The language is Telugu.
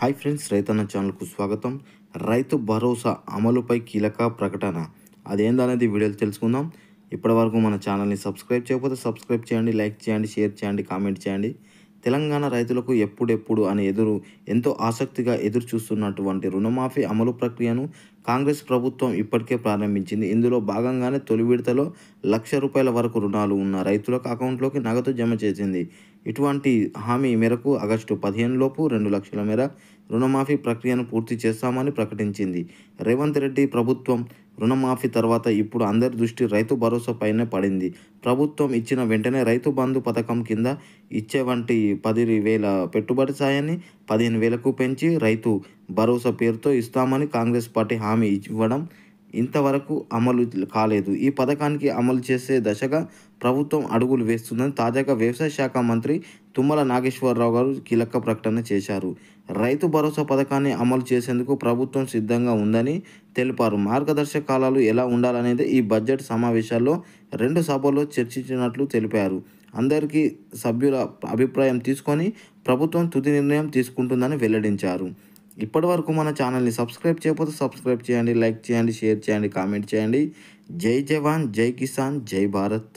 హాయ్ ఫ్రెండ్స్, రైతన్న ఛానల్కు స్వాగతం. రైతు భరోసా అమలుపై కీలక ప్రకటన. అదేందనేది వీడియోలో తెలుసుకుందాం. ఇప్పటివరకు మన ఛానల్ని సబ్స్క్రైబ్ చేయకపోతే సబ్స్క్రైబ్ చేయండి, లైక్ చేయండి, షేర్ చేయండి, కామెంట్ చేయండి. తెలంగాణ రైతులకు ఎప్పుడెప్పుడు అని ఎంతో ఆసక్తిగా ఎదురు చూస్తున్నటువంటి రుణమాఫీ అమలు ప్రక్రియను కాంగ్రెస్ ప్రభుత్వం ఇప్పటికే ప్రారంభించింది. ఇందులో భాగంగానే తొలి విడతలో ₹1,00,000 వరకు రుణాలు ఉన్న రైతులకు అకౌంట్లోకి నగదు జమ చేసింది. ఇటువంటి హామీ మేరకు ఆగస్టు 15 లోపు 2,00,000 మేర రుణమాఫీ ప్రక్రియను పూర్తి చేస్తామని ప్రకటించింది. రేవంత్ రెడ్డి ప్రభుత్వం రుణమాఫీ తర్వాత ఇప్పుడు అందరి దృష్టి రైతు భరోసాపైనే పడింది. ప్రభుత్వం ఇచ్చిన వెంటనే రైతు బంధు పథకం కింద ఇచ్చేవంటి 10,000 పెట్టుబడి సాయాన్ని 15,000కు పెంచి రైతు భరోసా పేరుతో ఇస్తామని కాంగ్రెస్ పార్టీ హామీ ఇవ్వడం ఇంతవరకు అమలు కాలేదు. ఈ పథకానికి అమలు చేసే దశగా ప్రభుత్వం అడుగులు వేస్తుందని తాజాగా వ్యవసాయ శాఖ మంత్రి తుమ్మల నాగేశ్వరరావు గారు కీలక ప్రకటన చేశారు. రైతు భరోసా పథకాన్ని అమలు చేసేందుకు ప్రభుత్వం సిద్ధంగా ఉందని తెలిపారు. మార్గదర్శకాలు ఎలా ఉండాలనేది ఈ బడ్జెట్ సమావేశాల్లో 2 సభల్లో చర్చించినట్లు తెలిపారు. అందరికీ సభ్యుల అభిప్రాయం తీసుకొని ప్రభుత్వం తుది నిర్ణయం తీసుకుంటుందని వెల్లడించారు. ఇప్పటివరకు మన ఛానల్ని సబ్స్క్రైబ్ చేయకపోతే సబ్స్క్రైబ్ చేయండి, లైక్ చేయండి, షేర్ చేయండి, కామెంట్ చేయండి. జై జవాన్, జై కిసాన్, జై భారత్.